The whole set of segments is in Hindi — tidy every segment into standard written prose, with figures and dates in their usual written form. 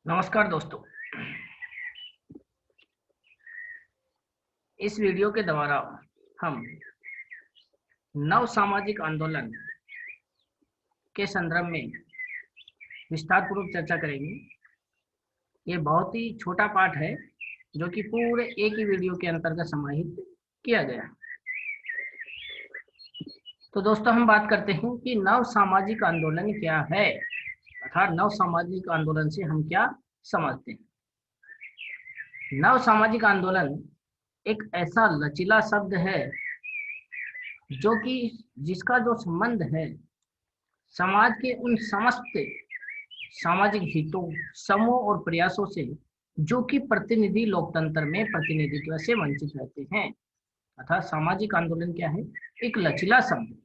नमस्कार दोस्तों। इस वीडियो के द्वारा हम नव सामाजिक आंदोलन के संदर्भ में विस्तार पूर्वक चर्चा करेंगे। ये बहुत ही छोटा पाठ है जो कि पूरे एक ही वीडियो के अंतर्गत समाहित किया गया है। तो दोस्तों हम बात करते हैं कि नव सामाजिक आंदोलन क्या है, अर्थात नव सामाजिक आंदोलन से हम क्या समझते हैं। नव सामाजिक आंदोलन एक ऐसा लचीला शब्द है जो कि जिसका जो संबंध है समाज के उन समस्त सामाजिक हितों, समूह और प्रयासों से जो कि प्रतिनिधि लोकतंत्र में प्रतिनिधित्व से वंचित रहते हैं। अर्थात सामाजिक आंदोलन क्या है? एक लचीला शब्द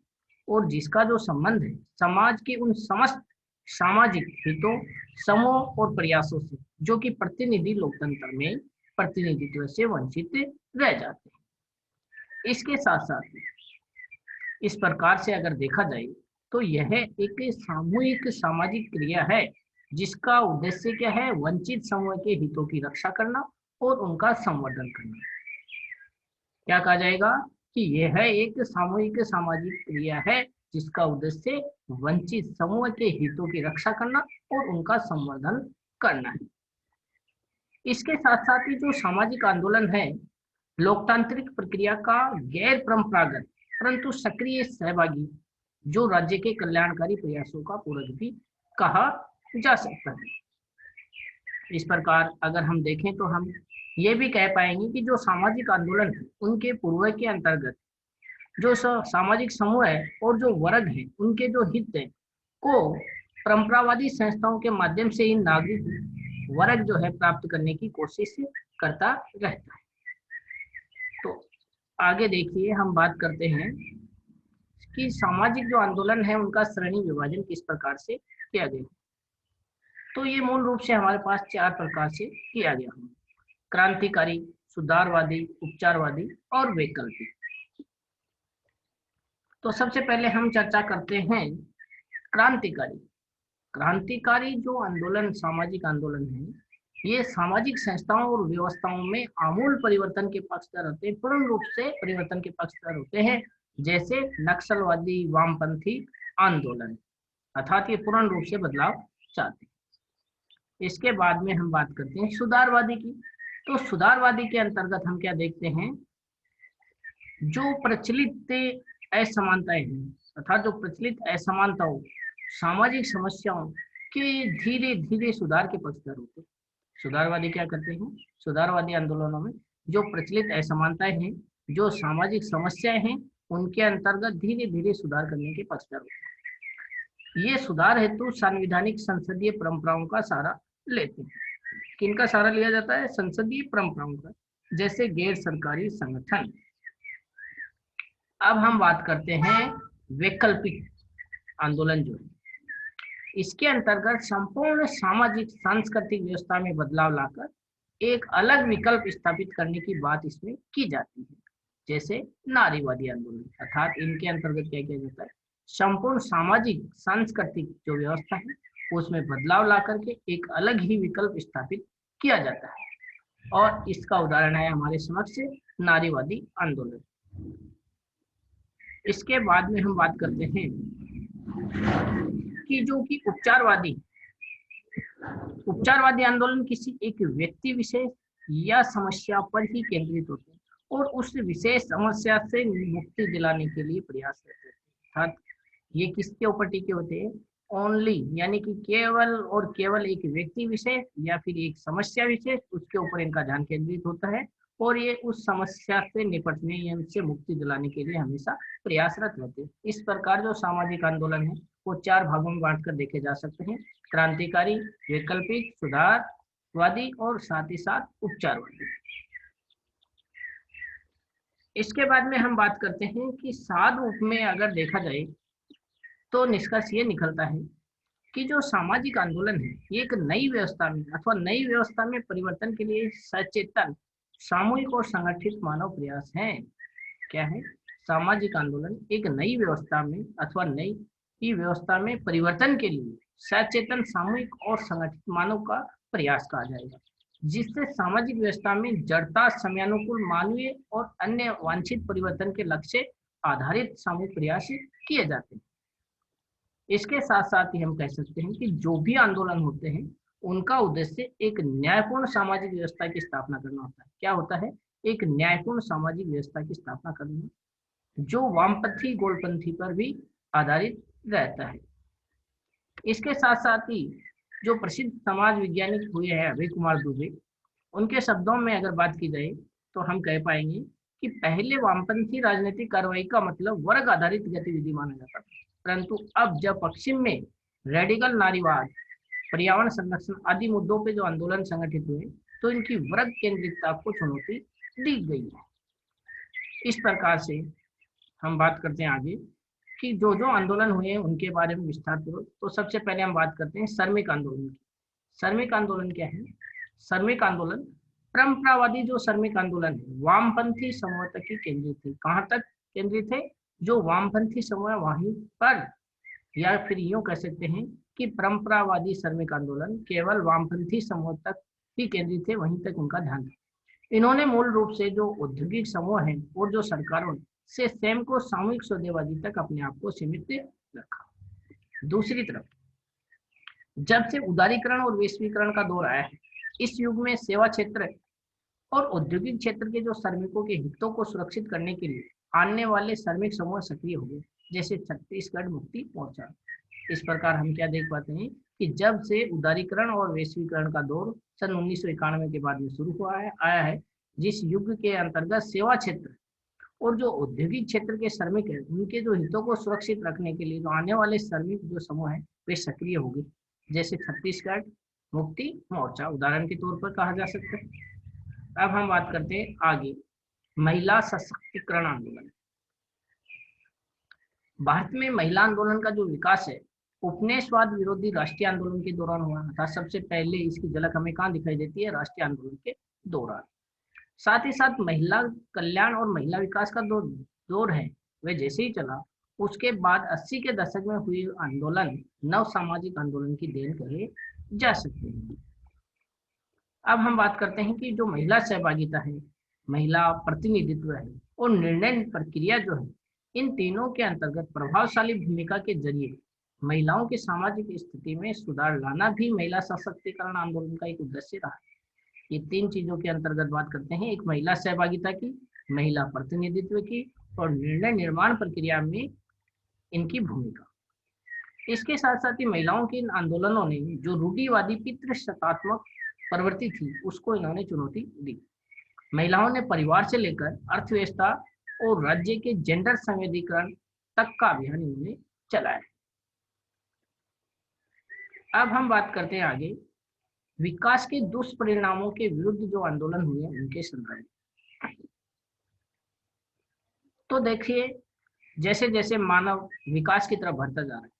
और जिसका जो संबंध है समाज के उन समस्त सामाजिक हितों, समूह और प्रयासों से जो कि प्रतिनिधि लोकतंत्र में प्रतिनिधित्व से वंचित रह जाते हैं। इसके साथ साथ इस प्रकार से अगर देखा जाए तो यह एक सामूहिक सामाजिक क्रिया है जिसका उद्देश्य क्या है? वंचित समूह के हितों की रक्षा करना और उनका संवर्धन करना। क्या कहा जाएगा कि यह एक सामूहिक सामाजिक क्रिया है जिसका उद्देश्य वंचित समूह के हितों की रक्षा करना और उनका संवर्धन करना है। इसके साथ साथ ही जो सामाजिक आंदोलन है लोकतांत्रिक प्रक्रिया का गैर परंपरागत परंतु सक्रिय सहभागी जो राज्य के कल्याणकारी प्रयासों का पूरक भी कहा जा सकता है। इस प्रकार अगर हम देखें तो हम ये भी कह पाएंगे कि जो सामाजिक आंदोलन है उनके पूर्व के अंतर्गत जो सामाजिक समूह है और जो वर्ग है उनके जो हित है को परंपरावादी संस्थाओं के माध्यम से ही नागरिक वर्ग जो है प्राप्त करने की कोशिश करता रहता है। तो आगे देखिए हम बात करते हैं कि सामाजिक जो आंदोलन है उनका श्रेणी विभाजन किस प्रकार से किया गया। तो ये मूल रूप से हमारे पास 4 प्रकार से किया गया है: क्रांतिकारी, सुधारवादी, उपचारवादी और वैकल्पिक। तो सबसे पहले हम चर्चा करते हैं क्रांतिकारी। क्रांतिकारी जो आंदोलन सामाजिक आंदोलन है ये सामाजिक संस्थाओं और व्यवस्थाओं में आमूल परिवर्तन के पक्षधर होते हैं, पूर्ण रूप से परिवर्तन के पक्षधर होते हैं, जैसे नक्सलवादी, वामपंथी आंदोलन, अर्थात ये पूर्ण रूप से बदलाव चाहते हैं। इसके बाद में हम बात करते हैं सुधारवादी की। तो सुधारवादी के अंतर्गत हम क्या देखते हैं? जो प्रचलित असमानताएं हैं, अर्थात जो प्रचलित असमानताओं, सामाजिक समस्याओं के धीरे धीरे सुधार के पक्षधर होते हैं। सुधारवादी क्या करते हैं? सुधारवादी आंदोलनों में जो प्रचलित असमानताएं हैं, जो सामाजिक समस्याएं हैं, उनके अंतर्गत धीरे धीरे सुधार करने के पक्षधर होते हैं। ये सुधार हेतु संवैधानिक संसदीय परंपराओं का सहारा लेते हैं। किनका सहारा लिया जाता है? संसदीय परंपराओं का, जैसे गैर सरकारी संगठन। अब हम बात करते हैं वैकल्पिक आंदोलन जो है, इसके अंतर्गत संपूर्ण सामाजिक सांस्कृतिक व्यवस्था में बदलाव लाकर एक अलग विकल्प स्थापित करने की बात इसमें की जाती है, जैसे नारीवादी आंदोलन। अर्थात इनके अंतर्गत क्या किया जाता है? संपूर्ण सामाजिक सांस्कृतिक जो व्यवस्था है उसमें बदलाव ला करके एक अलग ही विकल्प स्थापित किया जाता है, और इसका उदाहरण है हमारे समक्ष नारीवादी आंदोलन। इसके बाद में हम बात करते हैं कि जो कि उपचारवादी आंदोलन किसी एक व्यक्ति विशेष या समस्या पर ही केंद्रित होते हैं और उस विशेष समस्या से मुक्ति दिलाने के लिए प्रयास करते हैं। अर्थात ये किसके ऊपर टिके होते हैं? ओनली, यानी कि केवल और केवल एक व्यक्ति विशेष या फिर एक समस्या विशेष, उसके ऊपर इनका ध्यान केंद्रित होता है और ये उस समस्या से निपटने या उनसे मुक्ति दिलाने के लिए हमेशा प्रयासरत रहते हैं। इस प्रकार जो सामाजिक आंदोलन है वो 4 भागों में बांटकर देखे जा सकते हैं: क्रांतिकारी, वैकल्पिक, सुधारवादी और साथ ही साथ उपचारवादी। इसके बाद में हम बात करते हैं कि सार रूप में अगर देखा जाए तो निष्कर्ष ये निकलता है कि जो सामाजिक आंदोलन है ये एक नई व्यवस्था में अथवा नई व्यवस्था में परिवर्तन के लिए सचेतन, सामूहिक और संगठित मानव प्रयास है। क्या है? सामाजिक आंदोलन एक नई व्यवस्था में अथवा नई व्यवस्था में परिवर्तन के लिए सचेतन, सामूहिक और संगठित मानव का प्रयास कहा जाएगा, जिससे सामाजिक व्यवस्था में जड़ता, समयानुकूल मानवीय और अन्य वांछित परिवर्तन के लक्ष्य आधारित सामूहिक प्रयास किए जाते हैं। इसके साथ साथ ही हम कह सकते हैं कि जो भी आंदोलन होते हैं उनका उद्देश्य एक न्यायपूर्ण सामाजिक व्यवस्था की स्थापना करना होता है। क्या होता है? एक न्यायपूर्ण सामाजिक व्यवस्था की स्थापना करना, जो वामपंथी गोलपंथी पर भी आधारित रहता है। इसके साथ साथ ही जो प्रसिद्ध समाज वैज्ञानिक हुए हैं अभय कुमार दुबे, उनके शब्दों में अगर बात की जाए तो हम कह पाएंगे कि पहले वामपंथी राजनीतिक कार्रवाई का मतलब वर्ग आधारित गतिविधि माना जाता था, परंतु अब जब पश्चिम में रेडिकल नारीवाद, पर्यावरण संरक्षण आदि मुद्दों पे जो आंदोलन संगठित हुए तो इनकी वर्ग केंद्रितता को चुनौती दी गई है। इस प्रकार से हम बात करते हैं आगे कि जो जो आंदोलन हुए उनके बारे में विस्तार पूर्वक। तो सबसे पहले हम बात करते हैं श्रमिक आंदोलन की। श्रमिक आंदोलन क्या है? श्रमिक आंदोलन परंपरावादी जो श्रमिक आंदोलन है वामपंथी समूह तक ही केंद्रित थे। कहाँ तक केंद्रित थे? जो वामपंथी समूह वहीं पर, या फिर यूं कह सकते हैं कि परंपरावादी श्रमिक आंदोलन केवल वामपंथी समूह तक ही केंद्रित थे, वहीं तक उनका ध्यान था। इन्होंने मूल रूप से जो औद्योगिक समूह है और जो सरकारों से स्वयं को सामूहिक सौदेबाजी तक अपने आप को सीमित रखा। दूसरी तरफ जब से उदारीकरण और वैश्वीकरण का दौर आया है, इस युग में सेवा क्षेत्र और औद्योगिक क्षेत्र के जो श्रमिकों के हितों को सुरक्षित करने के लिए आने वाले श्रमिक समूह सक्रिय हो गए, जैसे छत्तीसगढ़ मुक्ति मोर्चा। इस प्रकार हम क्या देख पाते हैं कि जब से उदारीकरण और वैश्वीकरण का दौर सन 1991 के बाद में शुरू हुआ है, आया है, जिस युग के अंतर्गत सेवा क्षेत्र और जो औद्योगिक क्षेत्र के श्रमिक हैं उनके जो हितों को सुरक्षित रखने के लिए जो आने वाले श्रमिक जो समूह है वे सक्रिय हो गए, जैसे छत्तीसगढ़ मुक्ति मोर्चा उदाहरण के तौर पर कहा जा सकता है। अब हम बात करते हैं आगे महिला सशक्तिकरण आंदोलन। भारत में महिला आंदोलन का जो विकास है उपनिवेशवाद विरोधी राष्ट्रीय आंदोलन के दौरान हुआ था। सबसे पहले इसकी झलक हमें कहाँ दिखाई देती है? राष्ट्रीय आंदोलन के दौरान। साथ ही साथ महिला कल्याण और महिला विकास का दौर है वह जैसे ही चला, उसके बाद 80 के दशक में हुई आंदोलन नव सामाजिक आंदोलन की देन कहे जा सकते हैं। अब हम बात करते हैं कि जो महिला सहभागिता है, महिला प्रतिनिधित्व है और निर्णय प्रक्रिया जो है, इन तीनों के अंतर्गत प्रभावशाली भूमिका के जरिए महिलाओं की सामाजिक स्थिति में सुधार लाना भी महिला सशक्तिकरण आंदोलन का एक उद्देश्य रहा। ये तीन चीजों के अंतर्गत बात करते हैं, एक महिला सहभागिता की, महिला प्रतिनिधित्व की और निर्णय निर्माण प्रक्रिया में इनकी भूमिका। इसके साथ साथ ही महिलाओं के इन आंदोलनों ने जो रूढ़िवादी पितृसत्तात्मक प्रवृत्ति थी उसको इन्होंने चुनौती दी। महिलाओं ने परिवार से लेकर अर्थव्यवस्था और राज्य के जेंडर संवेदीकरण तक का अभियान इन्होंने चलाया। अब हम बात करते हैं आगे विकास के दुष्परिणामों के विरुद्ध जो आंदोलन हुए उनके संदर्भ में। तो देखिए जैसे जैसे मानव विकास की तरफ बढ़ता जा रहा है,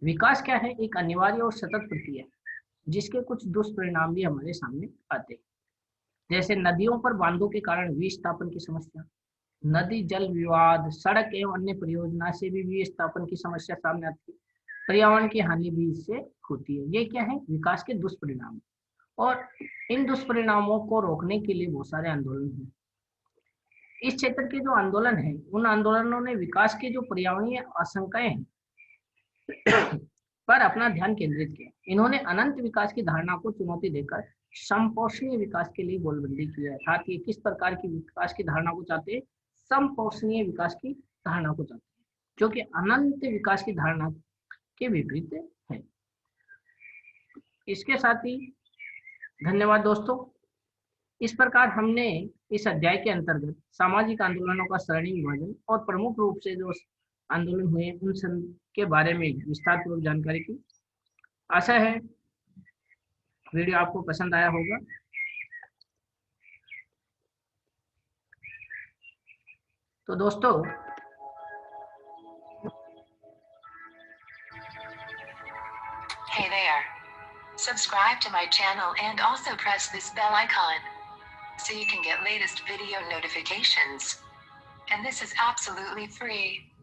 विकास क्या है? एक अनिवार्य और सतत प्रक्रिया जिसके कुछ दुष्परिणाम भी हमारे सामने आते हैं, जैसे नदियों पर बांधों के कारण विस्थापन की समस्या, नदी जल विवाद, सड़क एवं अन्य परियोजना से भी विस्थापन की समस्या सामने आती है, पर्यावरण की हानि भी इससे होती है। ये क्या है? विकास के दुष्परिणाम। और इन दुष्परिणामों को रोकने के लिए बहुत सारे आंदोलन हुए। इस क्षेत्र के जो आंदोलन है उन आंदोलनों ने विकास की जो पर्यावरणीय आशंकाएं हैं पर अपना ध्यान केंद्रित किया। इन्होंने अनंत विकास की धारणा को चुनौती देकर समपोषणीय विकास के लिए गोलबंदी की है। अर्थात ये किस प्रकार की विकास की धारणा को चाहते हैं? समपोषणीय विकास की धारणा को चाहते हैं, जो कि अनंत विकास की धारणा के विपरीत है। इसके साथ ही धन्यवाद दोस्तों। इस प्रकार हमने इस अध्याय के अंतर्गत सामाजिक आंदोलनों का सरणी विभाजन और प्रमुख रूप से जो आंदोलन हुए उन के बारे में विस्तार पूर्वक जानकारी की। आशा है वीडियो आपको पसंद आया होगा। तो दोस्तों Hey there. Subscribe to my channel and also press this bell icon so you can get latest video notifications. And this is absolutely free.